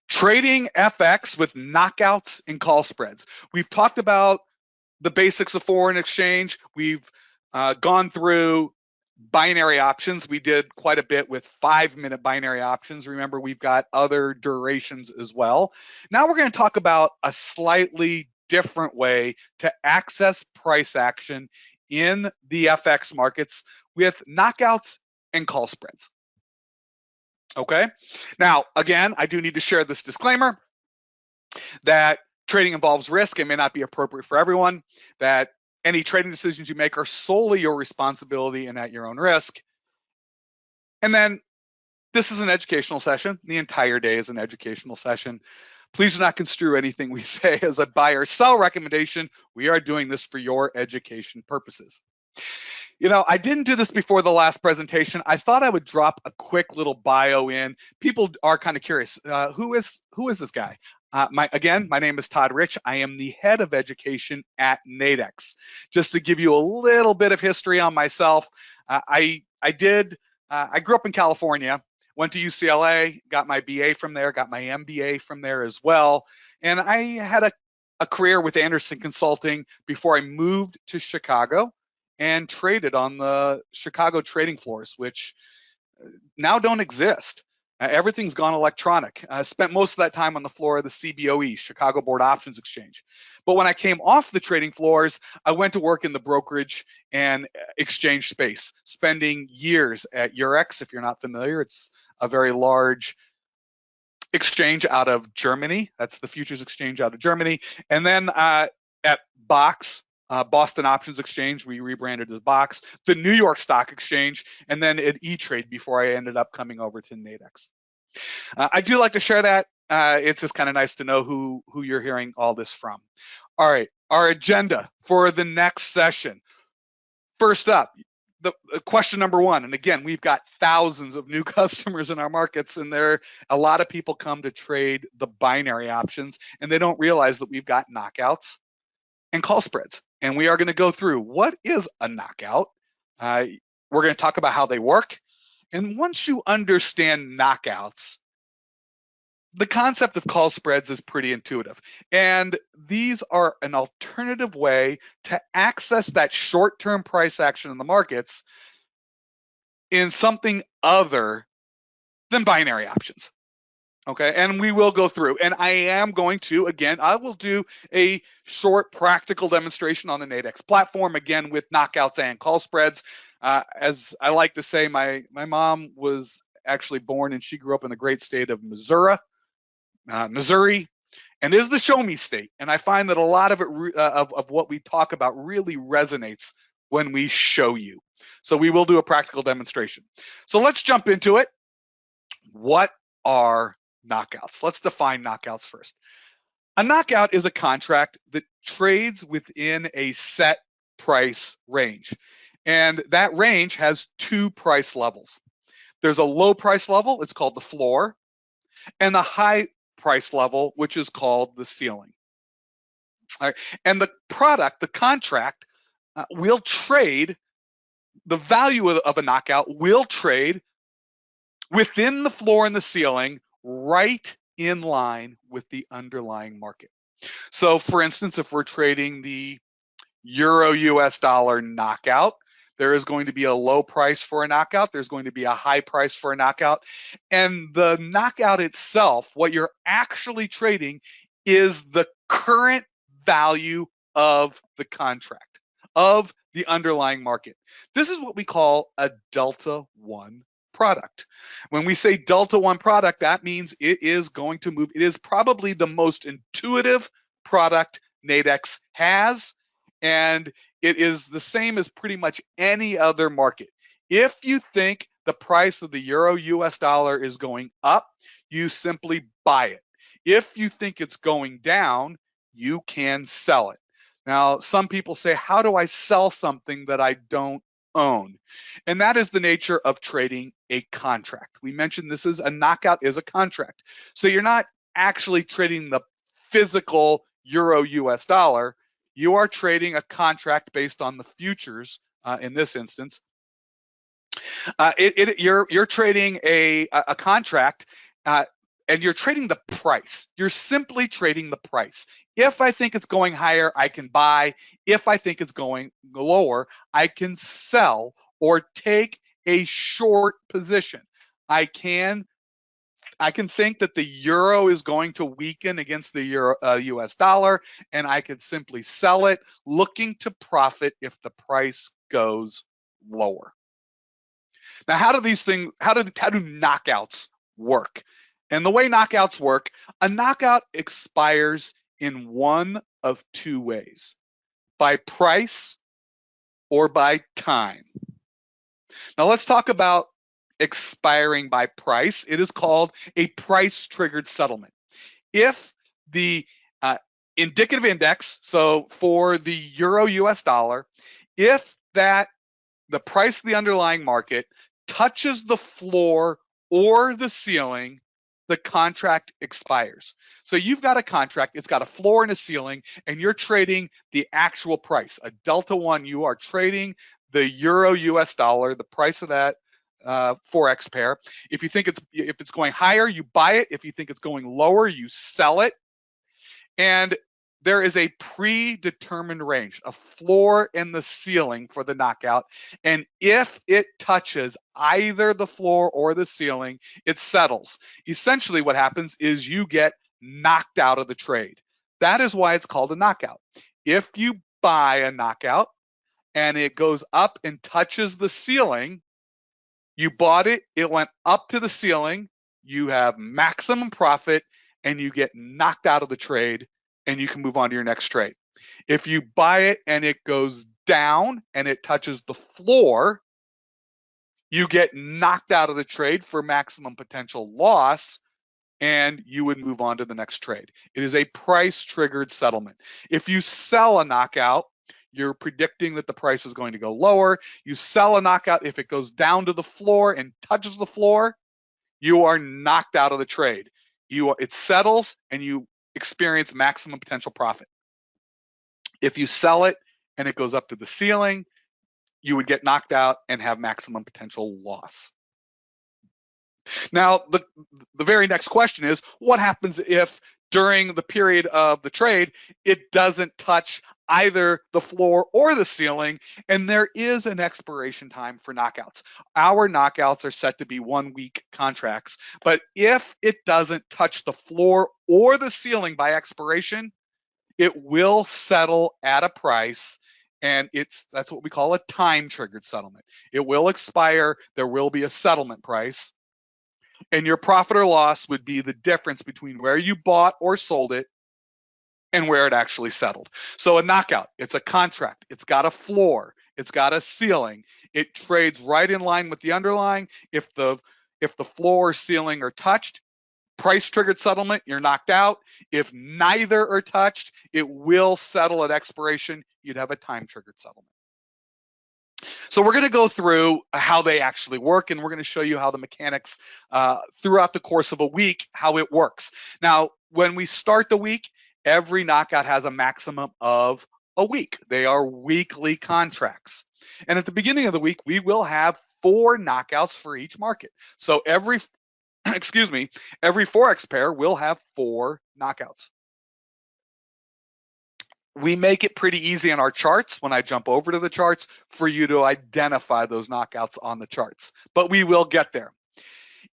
Trading FX with knockouts and call spreads. We've talked about the basics of foreign exchange. We've gone through binary options. We did quite a bit with 5-minute binary options. Remember, we've got other durations as well. Now we're going to talk about a slightly different way to access price action in the FX markets with knockouts and call spreads. Okay. Now, again, I do need to share this disclaimer that trading involves risk and may not be appropriate for everyone, that any trading decisions you make are solely your responsibility and at your own risk. And then this is an educational session. The entire day is an educational session. Please do not construe anything we say as a buy or sell recommendation. We are doing this for your education purposes. You know, I didn't do this before the last presentation. I thought I would drop a quick little bio in. People are kind of curious. Who is this guy? My name is Todd Rich. I am the head of education at Nadex. Just to give you a little bit of history on myself, I grew up in California, went to UCLA, got my BA from there, got my MBA from there as well, and I had a career with Anderson Consulting before I moved to Chicago and traded on the Chicago trading floors, which now don't exist. Everything's gone electronic. I spent most of that time on the floor of the CBOE, Chicago Board Options Exchange. But when I came off the trading floors, I went to work in the brokerage and exchange space, spending years at Eurex. If you're not familiar, it's a very large exchange out of Germany. That's the futures exchange out of Germany. And then at BOX, Boston Options Exchange, we rebranded as BOX, the New York Stock Exchange, and then at E-Trade before I ended up coming over to Nadex. I do like to share that. It's just kind of nice to know who you're hearing all this from. All right, our agenda for the next session. First up, the question number one, and again, we've got thousands of new customers in our markets, and a lot of people come to trade the binary options, and they don't realize that we've got knockouts and call spreads. And we are going to go through what is a knockout. We're going to talk about how they work. And once you understand knockouts, the concept of call spreads is pretty intuitive. And these are an alternative way to access that short-term price action in the markets in something other than binary options. Okay, and we will go through, and I am going to, again, I will do a short practical demonstration on the Nadex platform, again, with knockouts and call spreads. As I like to say, my mom was actually born and she grew up in the great state of Missouri, and is the show me state. And I find that a lot of it, of what we talk about really resonates when we show you. So we will do a practical demonstration. So let's jump into it. What are knockouts? Let's define knockouts first. A knockout is a contract that trades within a set price range. And that range has two price levels. There's a low price level, it's called the floor, and the high price level, which is called the ceiling. All right. And the product, the contract, will trade, the value of a knockout will trade within the floor and the ceiling, right in line with the underlying market. So for instance, if we're trading the Euro US dollar knockout, there is going to be a low price for a knockout. There's going to be a high price for a knockout. And the knockout itself, what you're actually trading is the current value of the contract, of the underlying market. This is what we call a Delta One product. When we say Delta One product, that means it is going to move. It is probably the most intuitive product Nadex has, and it is the same as pretty much any other market. If you think the price of the Euro US dollar is going up, you simply buy it. If you think it's going down, you can sell it. Now, some people say, how do I sell something that I don't own? And that is the nature of trading a contract. We mentioned this is a knockout is a contract. So you're not actually trading the physical Euro US dollar. You are trading a contract based on the futures in this instance. You're trading a contract and you're trading the price. You're simply trading the price. If I think it's going higher, I can buy. If I think it's going lower, I can sell or take a short position. I can think that the euro is going to weaken against the US dollar, and I could simply sell it, looking to profit if the price goes lower. Now, how do knockouts work? And the way knockouts work, a knockout expires in one of two ways: by price or by time. Now let's talk about expiring by price. It is called a price-triggered settlement. If the indicative index, so for the euro US dollar, if the price of the underlying market touches the floor or the ceiling, the contract expires. So you've got a contract, it's got a floor and a ceiling, and you're trading the actual price, a delta one. You are trading the euro US dollar, the price of that forex pair. If you think it's going higher, you buy it. If you think it's going lower, you sell it. And there is a predetermined range, a floor and the ceiling for the knockout. And if it touches either the floor or the ceiling, it settles. Essentially, what happens is you get knocked out of the trade. That is why it's called a knockout. If you buy a knockout and it goes up and touches the ceiling, you bought it, it went up to the ceiling, you have maximum profit, and you get knocked out of the trade, and you can move on to your next trade. If you buy it and it goes down and it touches the floor, you get knocked out of the trade for maximum potential loss, and you would move on to the next trade. It is a price-triggered settlement. If you sell a knockout, you're predicting that the price is going to go lower. You sell a knockout, if it goes down to the floor and touches the floor, you are knocked out of the trade. It settles and you experience maximum potential profit. If you sell it and it goes up to the ceiling, you would get knocked out and have maximum potential loss. Now, the very next question is, what happens if during the period of the trade, it doesn't touch either the floor or the ceiling, and there is an expiration time for knockouts? Our knockouts are set to be 1 week contracts, but if it doesn't touch the floor or the ceiling by expiration, it will settle at a price, and that's what we call a time-triggered settlement. It will expire, there will be a settlement price, and your profit or loss would be the difference between where you bought or sold it and where it actually settled. So a knockout, it's a contract, it's got a floor, it's got a ceiling, it trades right in line with the underlying. If the floor or ceiling are touched, price triggered settlement, you're knocked out. If neither are touched, it will settle at expiration. You'd have a time triggered settlement. So we're going to go through how they actually work, and we're going to show you how the mechanics throughout the course of a week, how it works. Now, when we start the week, every knockout has a maximum of a week. They are weekly contracts. And at the beginning of the week, we will have 4 knockouts for each market. So every forex pair will have 4 knockouts. We make it pretty easy on our charts when I jump over to the charts for you to identify those knockouts on the charts, but we will get there.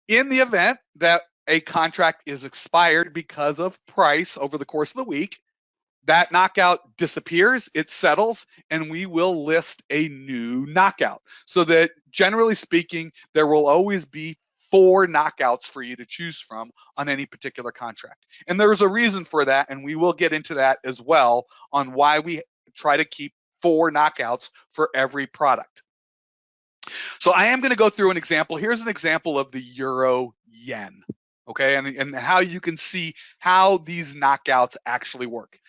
In the event that a contract is expired because of price over the course of the week, that knockout disappears, it settles, and we will list a new knockout. So that generally speaking, there will always be 4 knockouts for you to choose from on any particular contract. And there's a reason for that, and we will get into that as well on why we try to keep 4 knockouts for every product. So I am going to go through an example. Here's an example of the euro yen, okay, and how you can see how these knockouts actually work.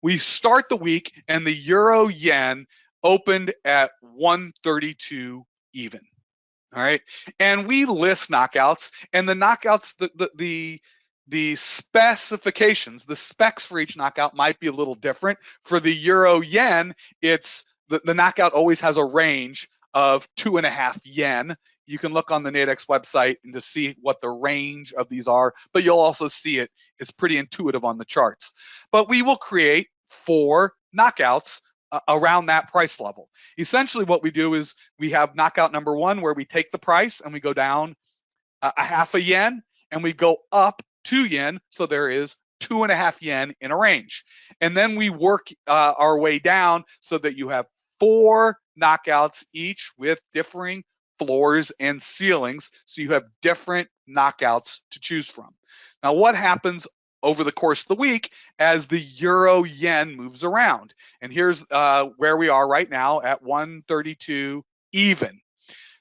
We start the week and the euro yen opened at 132 even. All right, and we list knockouts, and the knockouts, the specifications, the specs for each knockout might be a little different. For the euro yen, it's the knockout always has a range of 2.5 yen. You can look on the Nadex website and to see what the range of these are, but you'll also see it. It's pretty intuitive on the charts. But we will create 4 knockouts around that price level. Essentially what we do is we have knockout number 1 where we take the price and we go down a half a yen and we go up 2 yen. So there is 2.5 yen in a range. And then we work our way down so that you have 4 knockouts each with differing floors and ceilings. So you have different knockouts to choose from. Now, what happens over the course of the week as the euro yen moves around? And here's where we are right now at 132 even.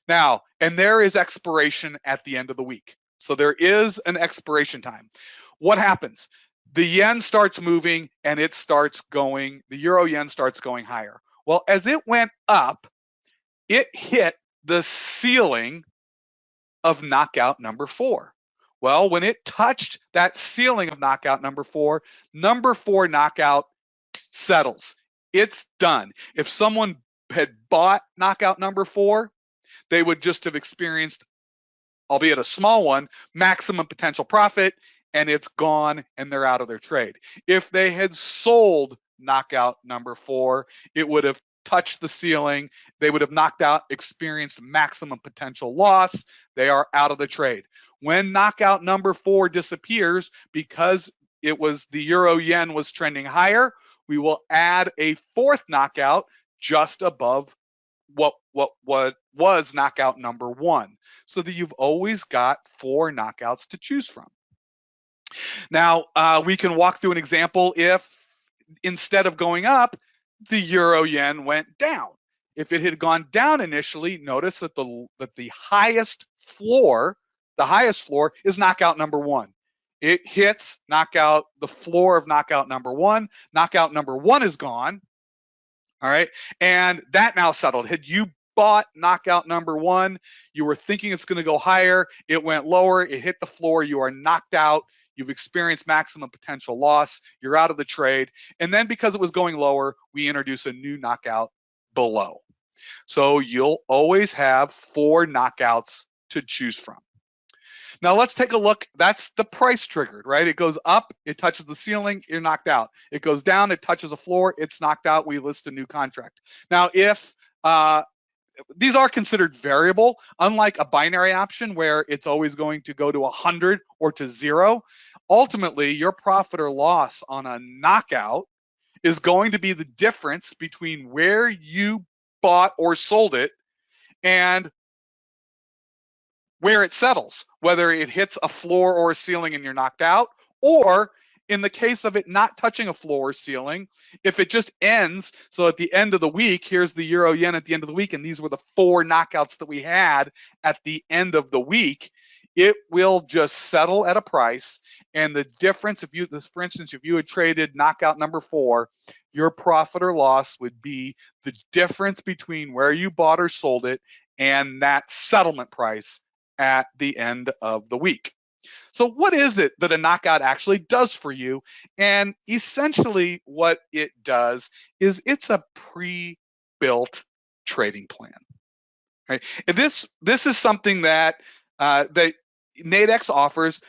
Now, and there is expiration at the end of the week. So there is an expiration time. What happens? The yen starts moving and it starts going, the euro yen starts going higher. Well, as it went up, it hit the ceiling of knockout number 4. Well, when it touched that ceiling of knockout number 4 knockout settles. It's done. If someone had bought knockout number 4, they would just have experienced, albeit a small one, maximum potential profit, and it's gone and they're out of their trade. If they had sold knockout number 4, it would have touched the ceiling. They would have knocked out, experienced maximum potential loss. They are out of the trade. When knockout number 4 disappears, because it was the euro yen was trending higher, we will add a 4th knockout just above what was knockout number 1, so that you've always got 4 knockouts to choose from. Now, we can walk through an example if instead of going up, the euro yen went down. If it had gone down initially, notice that the highest floor is knockout number 1. It hits the floor of knockout number 1. Knockout number 1 is gone. All right. And that now settled. Had you bought knockout number 1, you were thinking it's going to go higher. It went lower. It hit the floor. You are knocked out. You've experienced maximum potential loss. You're out of the trade. And then because it was going lower, we introduce a new knockout below. So you'll always have 4 knockouts to choose from. Now let's take a look. That's the price triggered, right? It goes up, it touches the ceiling, you're knocked out. It goes down, it touches a floor, it's knocked out. We list a new contract. Now, if these are considered variable, unlike a binary option where it's always going to go to 100 or to 0, ultimately your profit or loss on a knockout is going to be the difference between where you bought or sold it and where it settles, whether it hits a floor or a ceiling and you're knocked out, or in the case of it not touching a floor or ceiling, if it just ends, so at the end of the week, here's the euro yen at the end of the week, and these were the 4 knockouts that we had at the end of the week, it will just settle at a price, and the difference, for instance, if you had traded knockout number 4, your profit or loss would be the difference between where you bought or sold it and that settlement price at the end of the week. So what is it that a knockout actually does for you? And essentially what it does is it's a pre-built trading plan. Right? And this is something that that Nadex offers.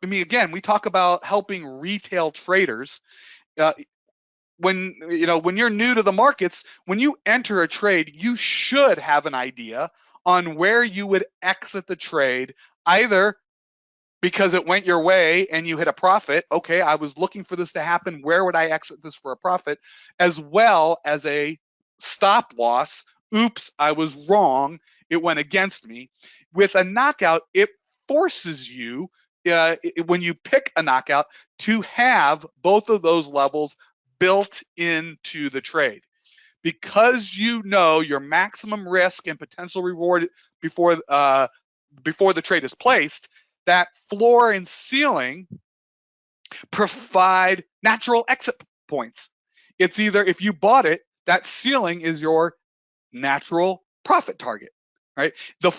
Again, we talk about helping retail traders. When you're new to the markets, when you enter a trade, you should have an idea on where you would exit the trade, either because it went your way and you hit a profit. Okay, I was looking for this to happen. Where would I exit this for a profit? As well as a stop loss. Oops, I was wrong. It went against me. With a knockout, it forces you, when you pick a knockout, to have both of those levels built into the trade. Because you know your maximum risk and potential reward before the trade is placed, that floor and ceiling provide natural exit points. It's either, if you bought it, that ceiling is your natural profit target, right? The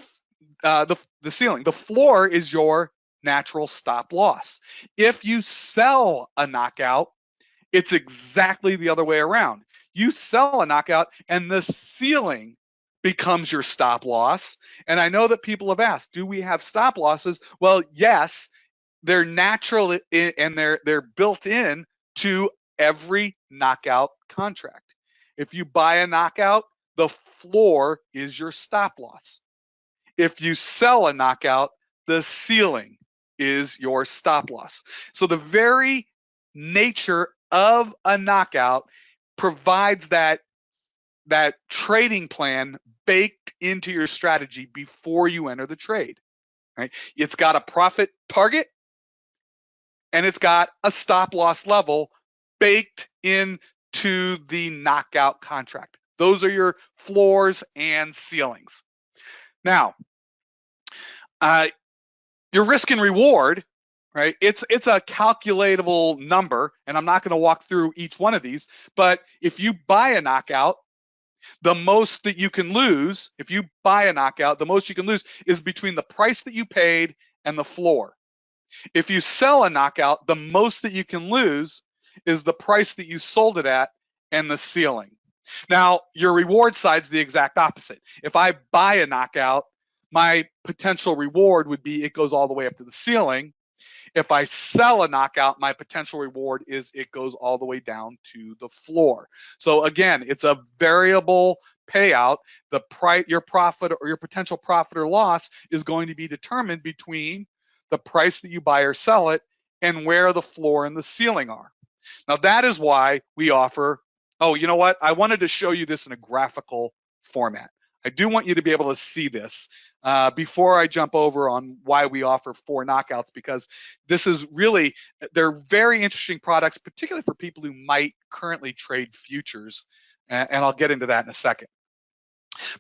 ceiling, the floor is your natural stop loss. If you sell a knockout, it's exactly the other way around. You sell a knockout and the ceiling becomes your stop loss. And I know that people have asked, do we have stop losses? Well, yes, they're natural and they're built in to every knockout contract. If you buy a knockout, the floor is your stop loss. If you sell a knockout, the ceiling is your stop loss. So the very nature of a knockout provides that trading plan baked into your strategy before you enter the trade. Right? It's got a profit target and it's got a stop loss level baked into the knockout contract. Those are your floors and ceilings. Now, your risk and reward, right? It's a calculatable number, and I'm not going to walk through each one of these, but if you buy a knockout, the most that you can lose, if you buy a knockout, the most you can lose is between the price that you paid and the floor. If you sell a knockout, the most that you can lose is the price that you sold it at and the ceiling. Now, your reward side's the exact opposite. If I buy a knockout, my potential reward would be it goes all the way up to the ceiling. If I sell a knockout, my potential reward is it goes all the way down to the floor. So again, it's a variable payout. Your profit or your potential profit or loss is going to be determined between the price that you buy or sell it and where the floor and the ceiling are. Now that is why we offer, oh, you know what? I wanted to show you this in a graphical format. I do want you to be able to see this before I jump over on why we offer 4 knockouts, because this is really, they're very interesting products, particularly for people who might currently trade futures. And I'll get into that in a second.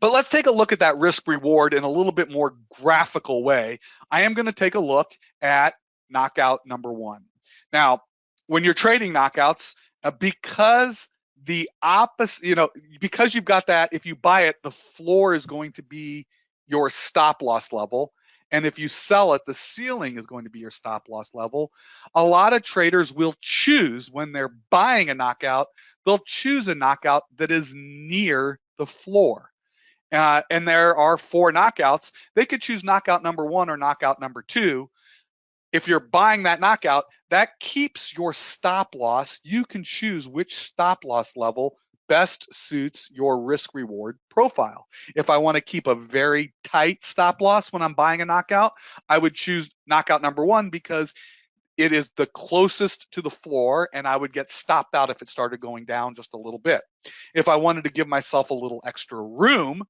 But let's take a look at that risk reward in a little bit more graphical way. I am going to take a look at knockout number 1. Now, when you're trading knockouts, because the opposite, because you've got that, if you buy it, the floor is going to be your stop loss level. And if you sell it, the ceiling is going to be your stop loss level. A lot of traders will choose, when they're buying a knockout, they'll choose a knockout that is near the floor. And there are 4 knockouts. They could choose knockout number 1 or knockout number 2. If you're buying that knockout, that keeps your stop loss. You can choose which stop loss level best suits your risk reward profile. If I want to keep a very tight stop loss when I'm buying a knockout, I would choose knockout number 1 because it is the closest to the floor and I would get stopped out if it started going down just a little bit. If I wanted to give myself a little extra room,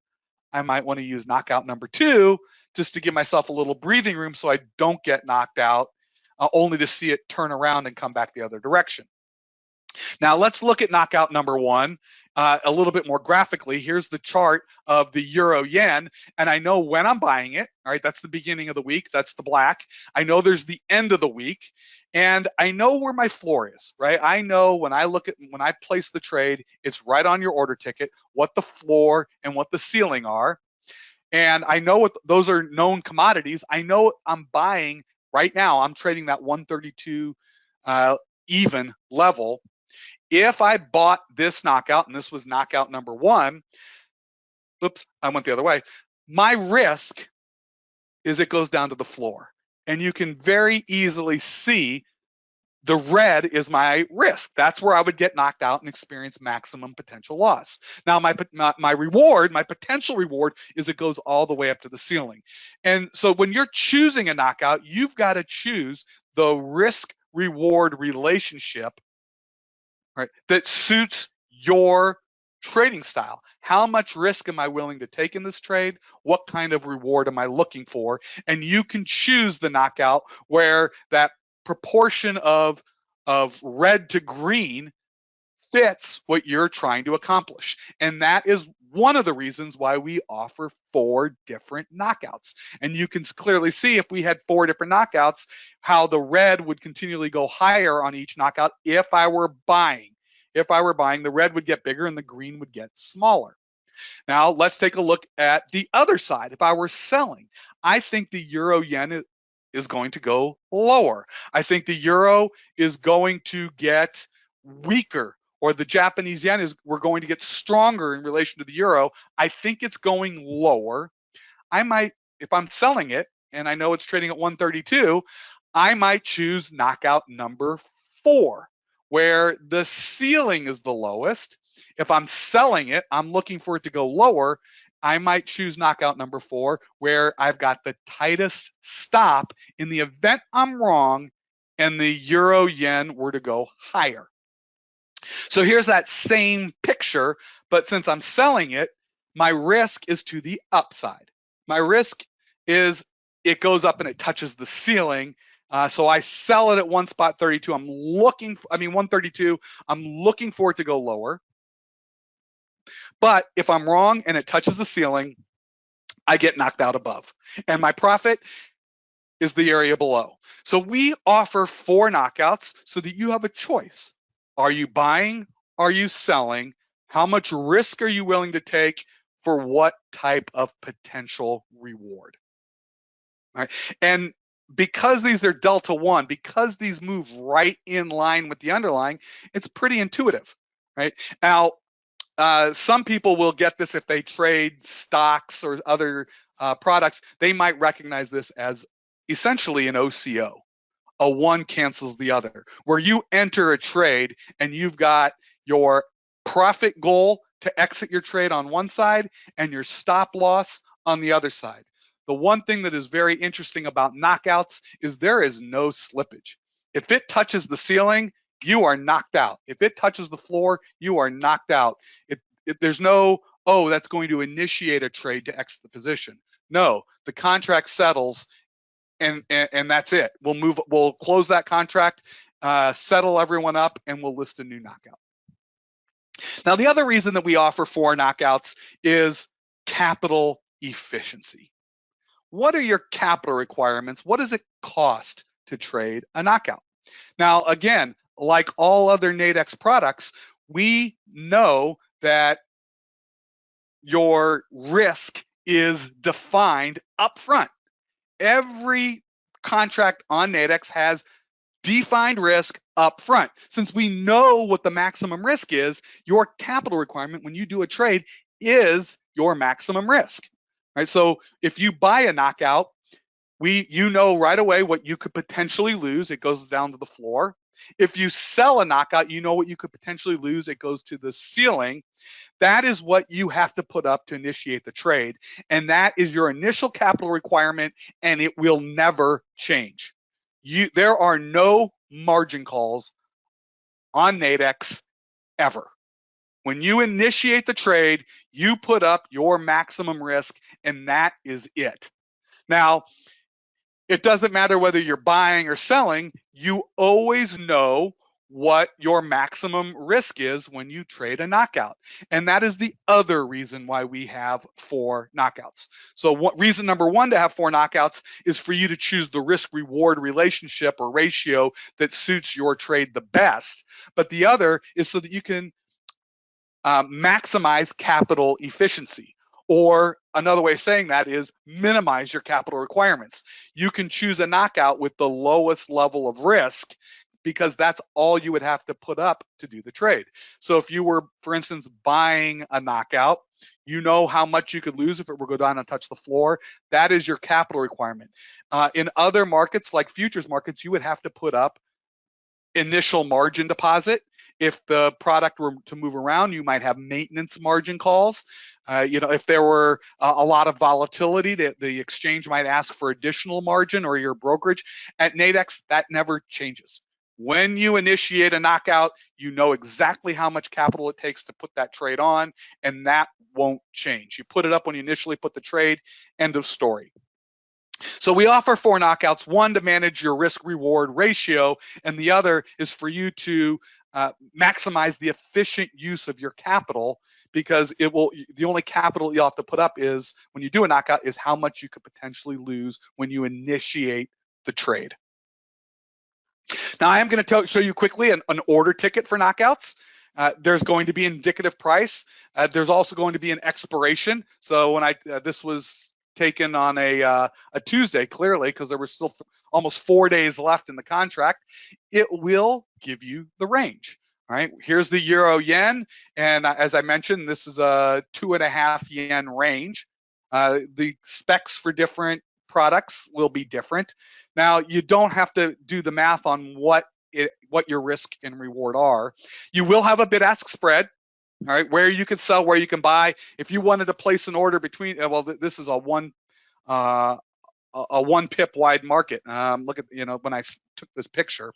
I might want to use knockout number 2 just to give myself a little breathing room so I don't get knocked out, only to see it turn around and come back the other direction. Now let's look at knockout number 1 a little bit more graphically. Here's the chart of the euro yen, and I know when I'm buying it. All right, that's the beginning of the week. That's the black. I know there's the end of the week, and I know where my floor is. Right, I know when I place the trade, it's right on your order ticket what the floor and what the ceiling are, and I know what those are known commodities. I know I'm buying right now. I'm trading that 132 even level. If I bought this knockout, and this was knockout number 1, oops, I went the other way. My risk is it goes down to the floor. And you can very easily see the red is my risk. That's where I would get knocked out and experience maximum potential loss. Now, my reward, my potential reward, is it goes all the way up to the ceiling. And so when you're choosing a knockout, you've got to choose the risk-reward relationship, right, that suits your trading style. How much risk am I willing to take in this trade? What kind of reward am I looking for? And you can choose the knockout where that proportion of red to green fits what you're trying to accomplish. And that is one of the reasons why we offer 4 different knockouts. And you can clearly see, if we had 4 different knockouts, how the red would continually go higher on each knockout. If I were buying, the red would get bigger and the green would get smaller. Now let's take a look at the other side. If I were selling, I think the euro yen is going to go lower. I think the euro is going to get weaker or the Japanese yen we're going to get stronger in relation to the euro, I think it's going lower, I might, if I'm selling it and I know it's trading at 132, I might choose knockout number 4, where the ceiling is the lowest. If I'm selling it, I'm looking for it to go lower. I might choose knockout number 4, where I've got the tightest stop in the event I'm wrong and the euro yen were to go higher. So here's that same picture, but since I'm selling it, my risk is to the upside. My risk is it goes up and it touches the ceiling. So I sell it at one spot 32. 132. I'm looking for it to go lower. But if I'm wrong and it touches the ceiling, I get knocked out above. And my profit is the area below. So we offer 4 knockouts so that you have a choice. Are you buying? Are you selling? How much risk are you willing to take for what type of potential reward? All right. And because these are delta 1, because these move right in line with the underlying, it's pretty intuitive, right? Now, some people will get this if they trade stocks or other products. They might recognize this as essentially an OCO. A one cancels the other, where you enter a trade and you've got your profit goal to exit your trade on one side and your stop loss on the other side. The one thing that is very interesting about knockouts is there is no slippage. If it touches the ceiling, you are knocked out. If it touches the floor, you are knocked out. There's no, oh, that's going to initiate a trade to exit the position. No, the contract settles and that's it. We'll close that contract, settle everyone up, and we'll list a new knockout. Now, the other reason that we offer 4 knockouts is capital efficiency. What are your capital requirements? What does it cost to trade a knockout? Now, again, like all other Nadex products, we know that your risk is defined up front. Every contract on Nadex has defined risk up front. Since we know what the maximum risk is, your capital requirement when you do a trade is your maximum risk. Right? So if you buy a knockout, you know right away what you could potentially lose. It goes down to the floor. If you sell a knockout, you know what you could potentially lose. It goes to the ceiling. That is what you have to put up to initiate the trade. And that is your initial capital requirement, and it will never change. There are no margin calls on Nadex ever. When you initiate the trade, you put up your maximum risk, and that is it. Now, it doesn't matter whether you're buying or selling, you always know what your maximum risk is when you trade a knockout. And that is the other reason why we have 4 knockouts. So reason number 1 to have 4 knockouts is for you to choose the risk-reward relationship or ratio that suits your trade the best. But the other is so that you can maximize capital efficiency. Or another way of saying that is minimize your capital requirements. You can choose a knockout with the lowest level of risk because that's all you would have to put up to do the trade. So if you were, for instance, buying a knockout, you know how much you could lose if it were to go down and touch the floor. That is your capital requirement. In other markets like futures markets, you would have to put up initial margin deposit. If the product were to move around, you might have maintenance margin calls. If there were a lot of volatility, the exchange might ask for additional margin, or your brokerage. At Nadex, that never changes. When you initiate a knockout, you know exactly how much capital it takes to put that trade on, and that won't change. You put it up when you initially put the trade, end of story. So we offer 4 knockouts, one to manage your risk-reward ratio, and the other is for you to maximize the efficient use of your capital, because the only capital you'll have to put up is when you do a knockout is how much you could potentially lose when you initiate the trade. Now I am going to show you quickly an order ticket for knockouts. There's going to be indicative price. There's also going to be an expiration. So when this was taken on a Tuesday, clearly, because there were still almost 4 days left in the contract, it will give you the range. All right, here's the euro yen, and as I mentioned, this is a 2.5 yen range. The specs for different products will be different. Now, you don't have to do the math on what your risk and reward are. You will have a bid-ask spread, all right, where you can sell, where you can buy. If you wanted to place an order between, well, this is a one pip wide market. Look at, when I took this picture.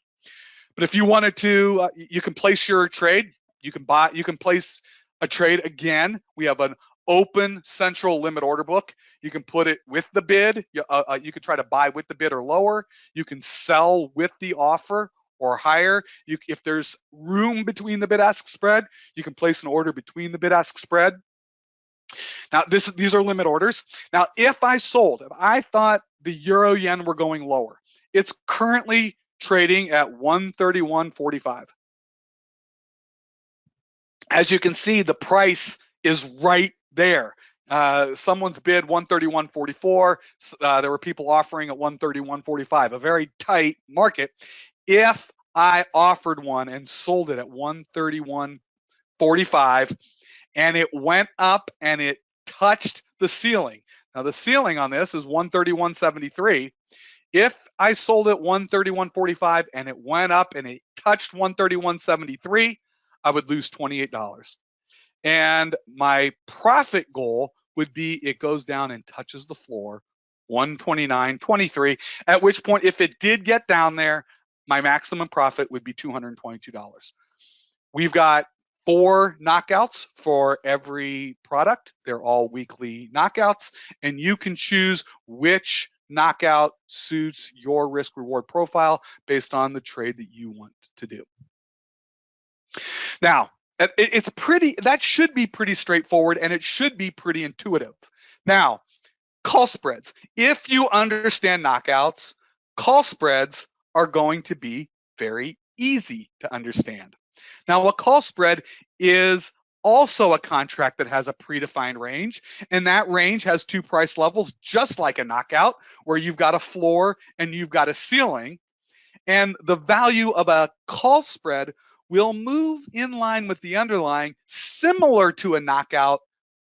But if you wanted to, you can place your trade. You can place a trade again. We have an open central limit order book. You can put it with the bid. You can try to buy with the bid or lower. You can sell with the offer or higher. If there's room between the bid-ask spread, you can place an order between the bid-ask spread. Now, these are limit orders. Now, if I thought the euro yen were going lower, it's currently trading at 131.45. As you can see, the price is right there. Someone's bid 131.44. There were people offering at 131.45, a very tight market. If I offered one and sold it at 131.45 and it went up and it touched the ceiling. Now the ceiling on this is 131.73. If I sold it 131.45 and it went up and it touched 131.73, I would lose $28. And my profit goal would be it goes down and touches the floor, 129.23, at which point, if it did get down there, my maximum profit would be $222. We've got 4 knockouts for every product. They're all weekly knockouts, and you can choose which knockout suits your risk reward profile based on the trade that you want to do. Now, that should be pretty straightforward, and it should be pretty intuitive. Now, call spreads. If you understand knockouts, call spreads are going to be very easy to understand. Now, a call spread is also a contract that has a predefined range, and that range has 2 price levels, just like a knockout, where you've got a floor and you've got a ceiling. And the value of a call spread will move in line with the underlying, similar to a knockout,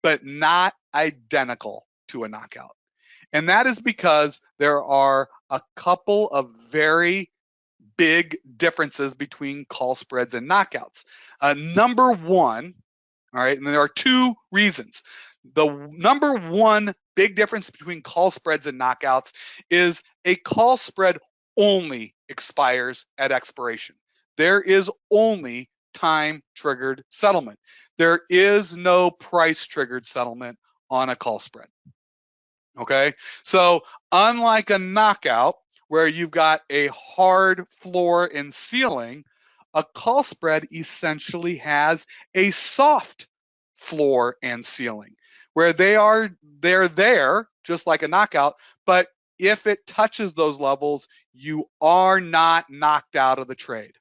but not identical to a knockout. And that is because there are a couple of very big differences between call spreads and knockouts. Number one, all right, and there are 2 reasons. The number 1 big difference between call spreads and knockouts is a call spread only expires at expiration. There is only time-triggered settlement. There is no price-triggered settlement on a call spread. Okay, so unlike a knockout where you've got a hard floor and ceiling, a call spread essentially has a soft floor and ceiling, where they're there just like a knockout, but if it touches those levels, you are not knocked out of the trade.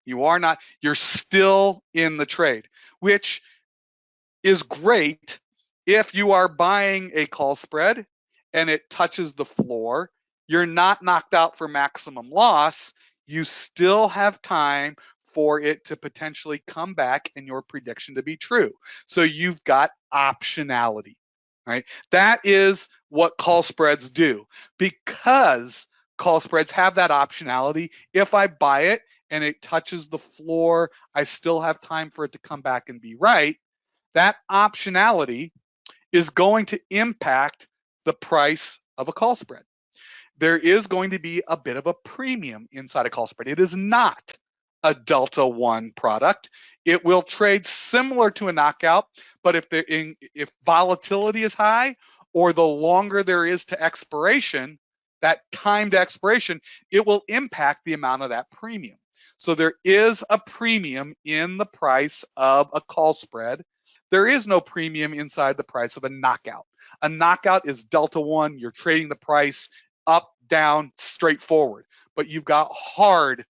You're still in the trade, which is great if you are buying a call spread and it touches the floor. You're not knocked out for maximum loss. You still have time for it to potentially come back and your prediction to be true. So you've got optionality, right? That is what call spreads do. Because call spreads have that optionality, if I buy it and it touches the floor, I still have time for it to come back and be right. That optionality is going to impact the price of a call spread. There is going to be a bit of a premium inside a call spread. It is not a Delta One product. It will trade similar to a knockout, but if volatility is high or the longer there is to expiration, that time to expiration, it will impact the amount of that premium. So there is a premium in the price of a call spread. There is no premium inside the price of a knockout. A knockout is Delta One. You're trading the price up, down, straightforward, but you've got hard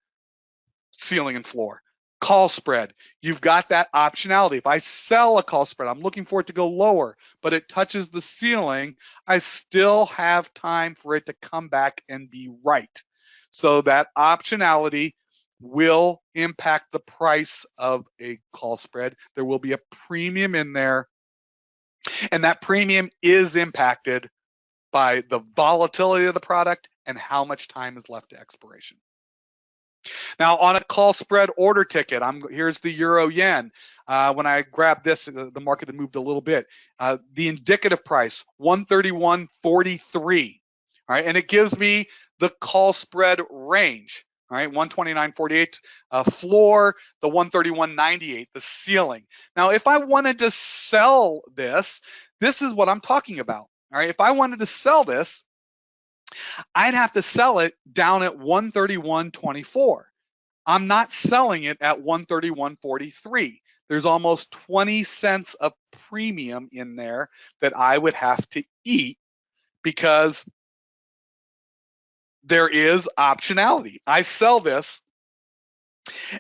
ceiling and floor. Call spread, you've got that optionality. If I sell a call spread, I'm looking for it to go lower, but it touches the ceiling, I still have time for it to come back and be right. So that optionality will impact the price of a call spread. There will be a premium in there, and that premium is impacted by the volatility of the product and how much time is left to expiration. Now, on a call spread order ticket, here's the euro yen. When I grabbed this, the market had moved a little bit. The indicative price, 131.43. All right, and it gives me the call spread range. All right, 129.48 floor, the 131.98, the ceiling. Now, if I wanted to sell this is what I'm talking about. All right, if I wanted to sell this, I'd have to sell it down at 131.24. I'm not selling it at 131.43. There's almost 20 cents of premium in there that I would have to eat because there is optionality. I sell this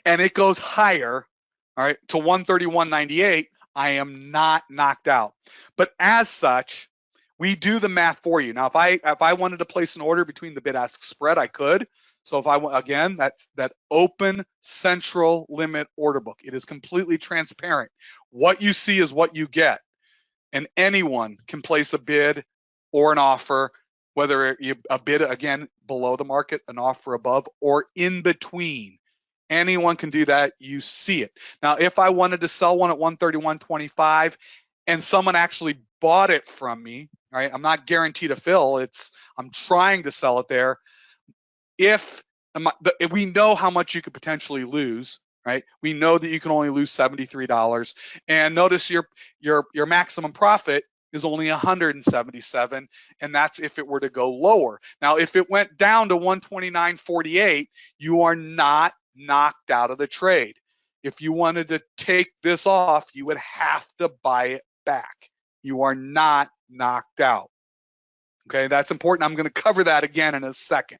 and it goes higher, all right, to 131.98. I am not knocked out. But as such, we do the math for you. Now, if I wanted to place an order between the bid-ask spread, I could. So if again, that's that open central limit order book. It is completely transparent. What you see is what you get. And anyone can place a bid or an offer, whether a bid, again, below the market, an offer above, or in between. Anyone can do that. You see it. Now, if I wanted to sell one at 131.25 and someone actually bought it from me, right? I'm not guaranteed to fill. I'm trying to sell it there. If we know how much you could potentially lose, right? We know that you can only lose $73, and notice your maximum profit is only 177, and that's if it were to go lower. Now, if it went down to 129.48, you are not knocked out of the trade. If you wanted to take this off, you would have to buy it back. You are not knocked out. Okay, that's important. I'm going to cover that again in a second.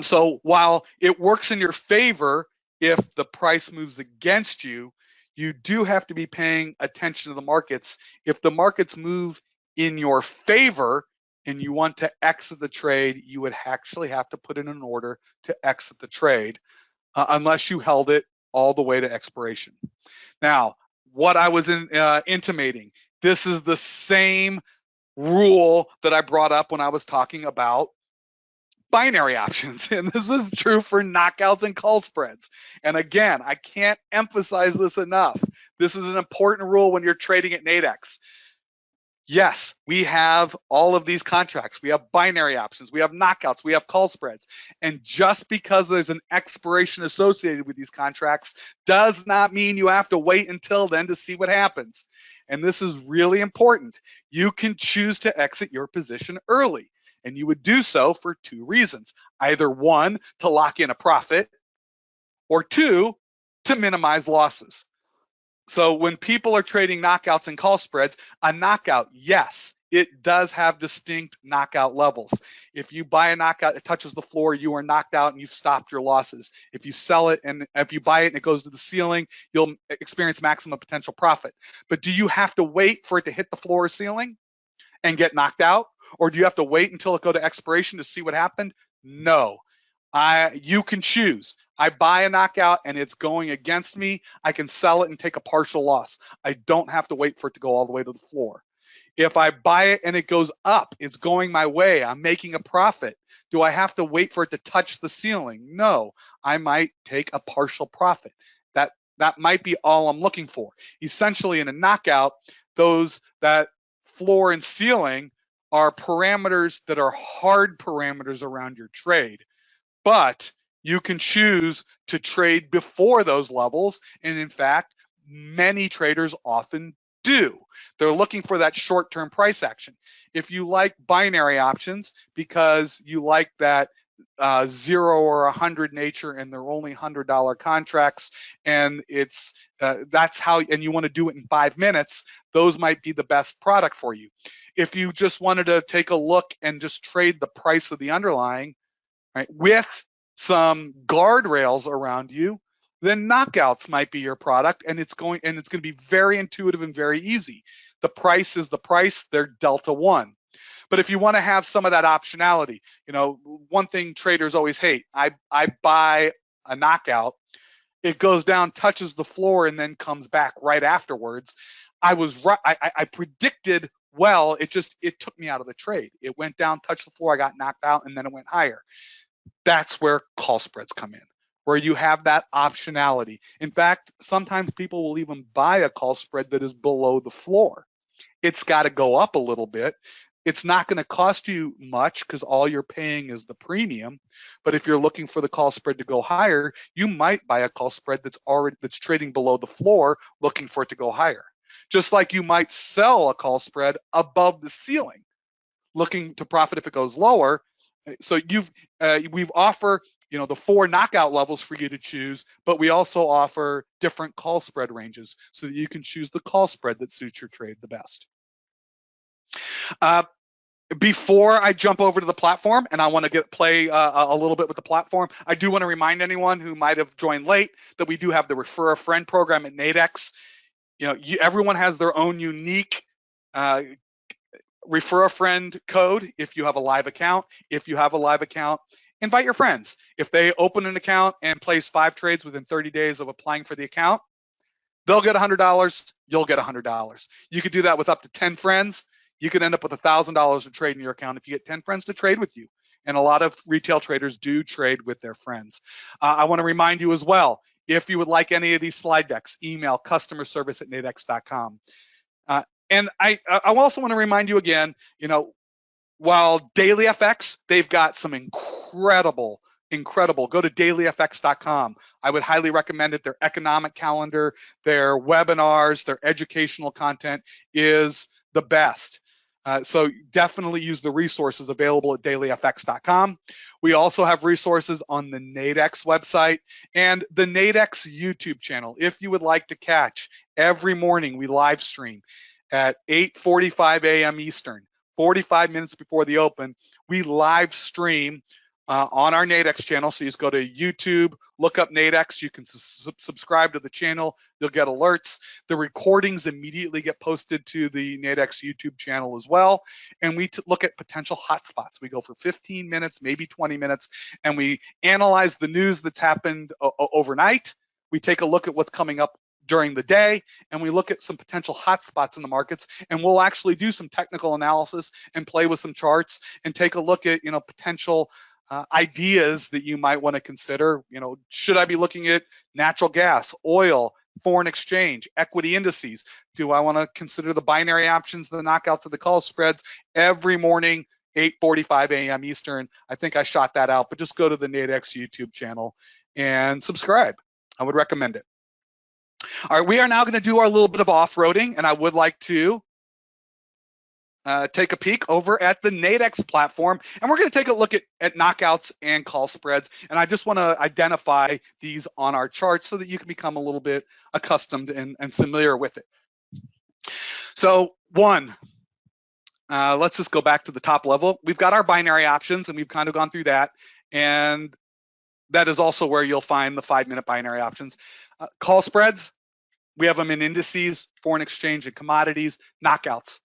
So while it works in your favor if the price moves against you, you do have to be paying attention to the markets. If the markets move in your favor and you want to exit the trade, you would actually have to put in an order to exit the trade unless you held it all the way to expiration. Now, what I was intimating, this is the same rule that I brought up when I was talking about binary options, and this is true for knockouts and call spreads. And again, I can't emphasize this enough. This is an important rule when you're trading at Nadex. Yes, we have all of these contracts. We have binary options, we have knockouts, we have call spreads. And just because there's an expiration associated with these contracts does not mean you have to wait until then to see what happens. And this is really important. You can choose to exit your position early. And you would do so for two reasons. Either one, to lock in a profit, or two, to minimize losses. So when people are trading knockouts and call spreads, a knockout, yes, it does have distinct knockout levels. If you buy a knockout, it touches the floor, you are knocked out and you've stopped your losses. If you sell it and if you buy it and it goes to the ceiling, you'll experience maximum potential profit. But do you have to wait for it to hit the floor or ceiling and get knocked out? Or do you have to wait until it go to expiration to see what happened? No. You can choose. I buy a knockout and it's going against me. I can sell it and take a partial loss. I don't have to wait for it to go all the way to the floor. If I buy it and it goes up, it's going my way, I'm making a profit. Do I have to wait for it to touch the ceiling? No. I might take a partial profit. That might be all I'm looking for. Essentially, in a knockout, that floor and ceiling are parameters that are hard parameters around your trade, but you can choose to trade before those levels. And in fact, many traders often do. They're looking for that short-term price action. If you like binary options because you like that 0 or 100 nature and they're only $100 contracts and that's how, and you want to do it in 5 minutes, those might be the best product for you. If you just wanted to take a look and just trade the price of the underlying, right, with some guardrails around you, then knockouts might be your product, and it's going to be very intuitive and very easy. The price is the price, they're delta 1. But if you want to have some of that optionality, one thing traders always hate, I buy a knockout, it goes down, touches the floor, and then comes back right afterwards. I was right. I predicted well. It took me out of the trade. It went down, touched the floor, I got knocked out, and then it went higher. That's where call spreads come in, where you have that optionality. In fact, sometimes people will even buy a call spread that is below the floor. It's got to go up a little bit. It's not going to cost you much because all you're paying is the premium. But if you're looking for the call spread to go higher, you might buy a call spread that's trading below the floor, looking for it to go higher. Just like you might sell a call spread above the ceiling, looking to profit if it goes lower. So we've offer the 4 knockout levels for you to choose, but we also offer different call spread ranges so that you can choose the call spread that suits your trade the best. Before I jump over to the platform, and I want to play a little bit with the platform, I do want to remind anyone who might have joined late that we do have the Refer a Friend program at Nadex. Everyone has their own unique Refer a Friend code if you have a live account. If you have a live account, invite your friends. If they open an account and place 5 trades within 30 days of applying for the account, they'll get $100, you'll get $100. You could do that with up to 10 friends. You could end up with $1,000 to trade in your account if you get 10 friends to trade with you. And a lot of retail traders do trade with their friends. I want to remind you as well, if you would like any of these slide decks, email customerservice@nadex.com. And I also want to remind you again, while Daily FX, they've got some incredible, go to dailyfx.com. I would highly recommend it. Their economic calendar, their webinars, their educational content is the best. So definitely use the resources available at dailyfx.com. We also have resources on the Nadex website and the Nadex YouTube channel. If you would like to catch, every morning we live stream at 8:45 a.m. Eastern, 45 minutes before the open. We live stream on our Nadex channel. So you just go to YouTube, look up Nadex. You can subscribe to the channel. You'll get alerts. The recordings immediately get posted to the Nadex YouTube channel as well. And we look at potential hotspots. We go for 15 minutes, maybe 20 minutes, and we analyze the news that's happened overnight. We take a look at what's coming up during the day, and we look at some potential hotspots in the markets, and we'll actually do some technical analysis and play with some charts and take a look at potential ideas that you might want to consider. Should I be looking at natural gas, oil, foreign exchange, equity indices? Do I want to consider the binary options, the knockouts of the call spreads? Every morning, 8:45 a.m. Eastern. I think I shot that out, but just go to the Nadex YouTube channel and subscribe. I would recommend it. All right, we are now going to do our little bit of off-roading, and I would like to take a peek over at the Nadex platform, and we're going to take a look at knockouts and call spreads. And I just want to identify these on our charts so that you can become a little bit accustomed and familiar with it. So let's just go back to the top level. We've got our binary options, and we've kind of gone through that. And that is also where you'll find the 5-minute binary options. Call spreads, we have them in indices, foreign exchange, and commodities. Knockouts.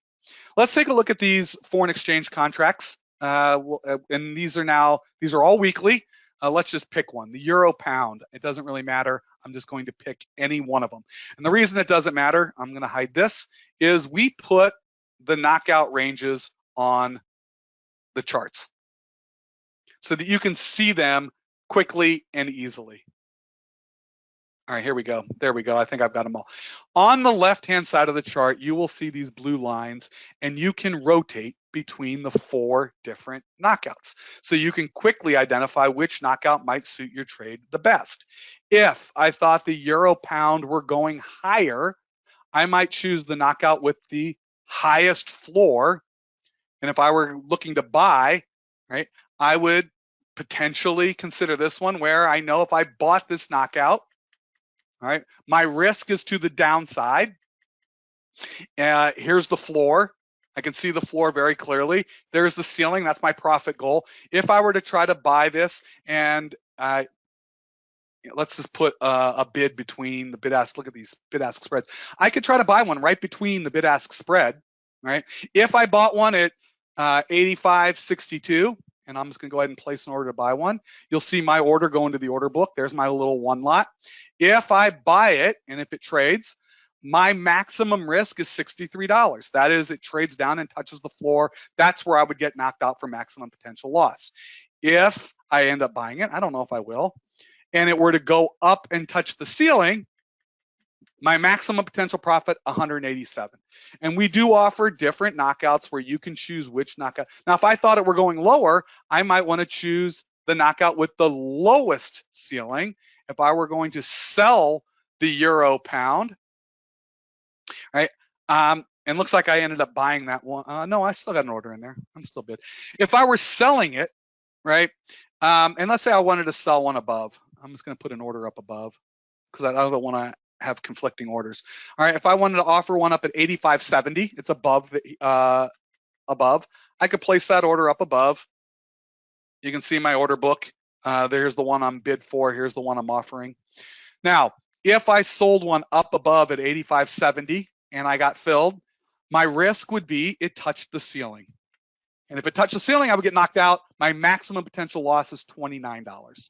Let's take a look at these foreign exchange contracts. And these are all weekly. Let's just pick one, the euro pound. It doesn't really matter. I'm just going to pick any one of them. And the reason it doesn't matter, I'm going to hide this, is we put the knockout ranges on the charts so that you can see them quickly and easily. All right, here we go. There we go. I think I've got them all. On the left-hand side of the chart, you will see these blue lines, and you can rotate between the 4 different knockouts. So you can quickly identify which knockout might suit your trade the best. If I thought the euro pound were going higher, I might choose the knockout with the highest floor. And if I were looking to buy, right, I would potentially consider this one, where I know if I bought this knockout, all right, my risk is to the downside. Here's the floor. I can see the floor very clearly. There's the ceiling. That's my profit goal. If I were to try to buy this, and let's just put a bid between the bid-ask. Look at these bid-ask spreads. I could try to buy one right between the bid-ask spread. Right. If I bought one at 85.62, and I'm just gonna go ahead and place an order to buy one. You'll see my order go into the order book. There's my little one lot. If I buy it and if it trades, my maximum risk is $63. That is, it trades down and touches the floor. That's where I would get knocked out for maximum potential loss. If I end up buying it, I don't know if I will, and it were to go up and touch the ceiling, my maximum potential profit, 187. And we do offer different knockouts where you can choose which knockout. Now, if I thought it were going lower, I might want to choose the knockout with the lowest ceiling. If I were going to sell the euro pound, right? And looks like I ended up buying that one. No, I still got an order in there. I'm still bid. If I were selling it, right? And let's say I wanted to sell one above. I'm just going to put an order up above because I don't want to have conflicting orders. All right, if I wanted to offer one up at 85.70, it's above the above. I could place that order up above. You can see my order book. There's the one I'm bid for. Here's the one I'm offering. Now, if I sold one up above at 85.70 and I got filled, my risk would be it touched the ceiling. And if it touched the ceiling, I would get knocked out. My maximum potential loss is $29.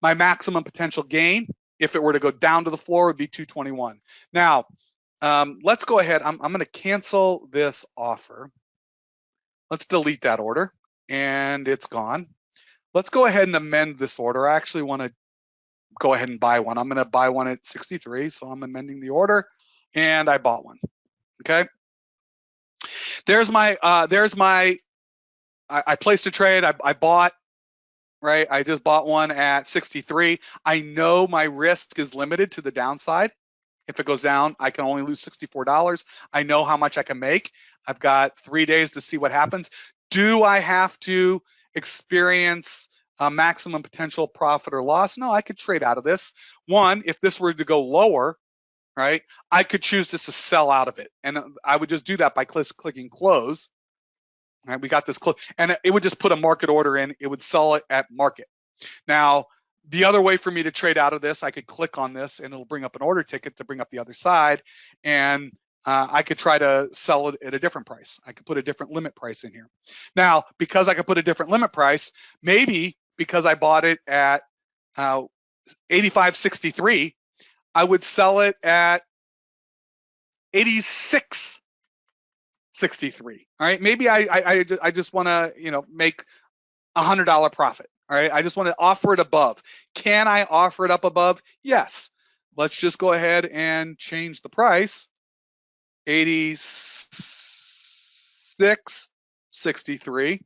My maximum potential gain, if it were to go down to the floor, would be $221. Now, let's go ahead. I'm going to cancel this offer. Let's delete that order, and it's gone. Let's go ahead and amend this order. I actually want to go ahead and buy one. I'm going to buy one at 63, so I'm amending the order, and I bought one. Okay. There's my. I placed a trade. I bought. Right, I just bought one at 63. I know my risk is limited to the downside. If it goes down, I can only lose $64. I know how much I can make. I've got 3 days to see what happens. Do I have to experience a maximum potential profit or loss? No, I could trade out of this. One, if this were to go lower, right, I could choose just to sell out of it. And I would just do that by clicking close. Right, we got this close, and it would just put a market order in. It would sell it at market. Now, the other way for me to trade out of this, I could click on this, and it'll bring up an order ticket to bring up the other side, and I could try to sell it at a different price. I could put a different limit price in here. Now, because I could put a different limit price, maybe because I bought it at 85.63, I would sell it at 86.63. All right, maybe I just want to make $100 profit. All right, I just want to offer it above. Can I offer it up above? Yes. Let's just go ahead and change the price. 86.63.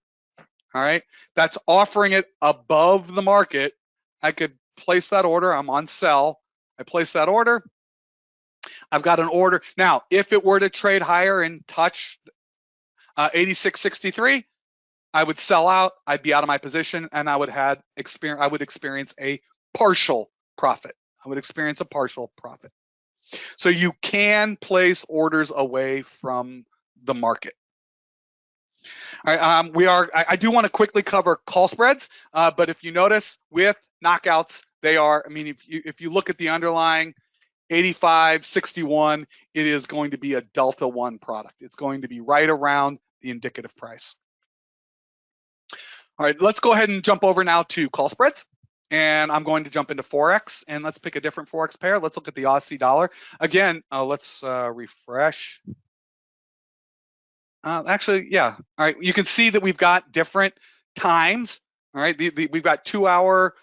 All right, that's offering it above the market. I could place that order. I'm on sell. I place that order. I've got an order. Now, if it were to trade higher and touch 86.63, I would sell out. I'd be out of my position, and I would experience a partial profit. I would experience a partial profit. So you can place orders away from the market. All right, I do want to quickly cover call spreads, but if you notice with knockouts, they are. I mean, if you look at the underlying 85.61, it is going to be a Delta 1 product. It's going to be right around the indicative price. All right, let's go ahead and jump over now to call spreads. And I'm going to jump into forex, and let's pick a different forex pair. Let's look at the Aussie dollar. Again, let's refresh. Actually, yeah. All right, you can see that we've got different times. All right, we've got 2-hour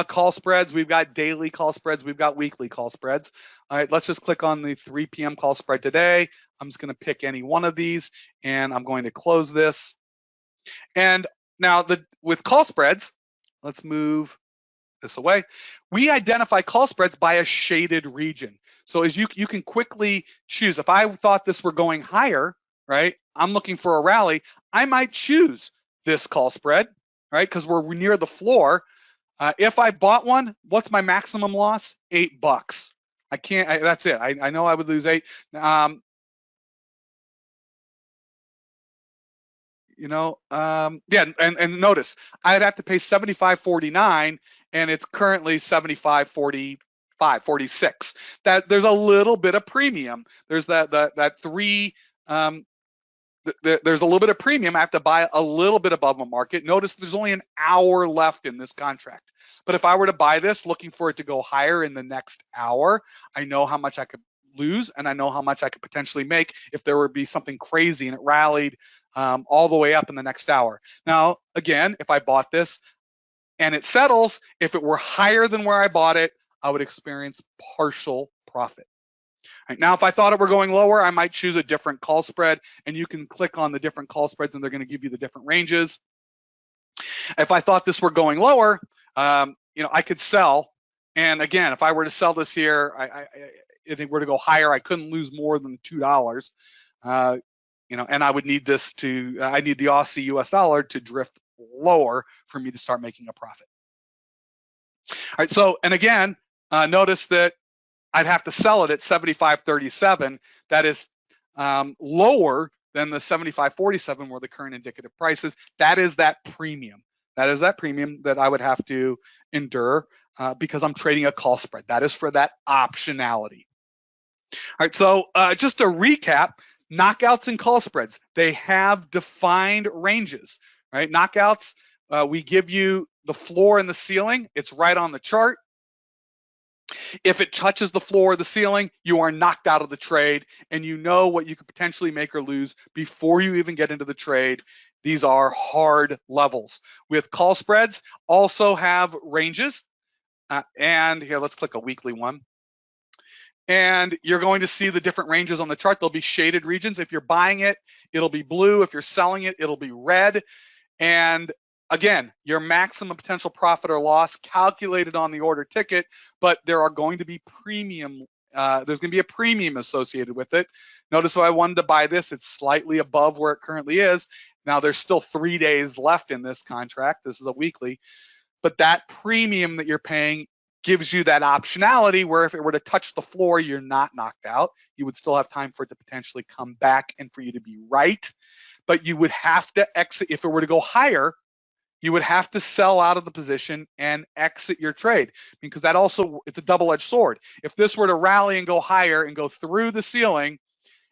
call spreads, we've got daily call spreads, we've got weekly call spreads. All right, let's just click on the 3 p.m. call spread today. I'm just going to pick any one of these, and I'm going to close this. And now with call spreads, let's move this away. We identify call spreads by a shaded region. So as you can quickly choose, if I thought this were going higher, right, I'm looking for a rally, I might choose this call spread, right, because we're near the floor. If I bought one, what's my maximum loss? $8. I can't, that's it. I know I would lose 8. Yeah, and notice, I'd have to pay $75.49, and it's currently $75.45, 46. That there's a little bit of premium. There's that 3 there's a little bit of premium. I have to buy a little bit above the market. Notice there's only an hour left in this contract. But if I were to buy this looking for it to go higher in the next hour, I know how much I could lose, and I know how much I could potentially make if there would be something crazy and it rallied all the way up in the next hour. Now, again, if I bought this and it settles, if it were higher than where I bought it, I would experience partial profit. Right, now, if I thought it were going lower, I might choose a different call spread, and you can click on the different call spreads and they're going to give you the different ranges. If I thought this were going lower, I could sell. And again, if I were to sell this here, if it were to go higher, I couldn't lose more than $2. And I would need this to, I need the Aussie US dollar to drift lower for me to start making a profit. All right, so, and again, notice that I'd have to sell it at 75.37. That is lower than the 75.47 where the current indicative price is. That is that premium. That is that premium that I would have to endure because I'm trading a call spread. That is for that optionality. All right, so just to recap, knockouts and call spreads, they have defined ranges, right? Knockouts, we give you the floor and the ceiling. It's right on the chart. If it touches the floor or the ceiling, you are knocked out of the trade, and you know what you could potentially make or lose before you even get into the trade. These are hard levels. With call spreads, also have ranges. And here, let's click a weekly one. And you're going to see the different ranges on the chart. There'll be shaded regions. If you're buying it, it'll be blue. If you're selling it, it'll be red. And again, your maximum potential profit or loss calculated on the order ticket, but there are going to be premium. There's going to be a premium associated with it. Notice if I wanted to buy this, it's slightly above where it currently is. Now there's still 3 days left in this contract. This is a weekly, but that premium that you're paying gives you that optionality where if it were to touch the floor, you're not knocked out. You would still have time for it to potentially come back and for you to be right. But you would have to exit. If it were to go higher, you would have to sell out of the position and exit your trade, because that also, it's a double-edged sword. If this were to rally and go higher and go through the ceiling,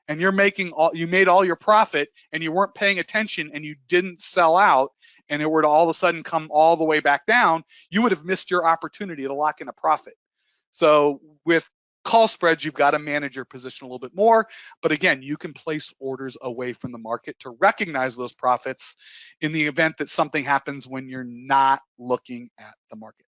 and you made all your profit and you weren't paying attention and you didn't sell out, and it were to all of a sudden come all the way back down, you would have missed your opportunity to lock in a profit. So with call spreads, you've got to manage your position a little bit more. But again, you can place orders away from the market to recognize those profits in the event that something happens when you're not looking at the market.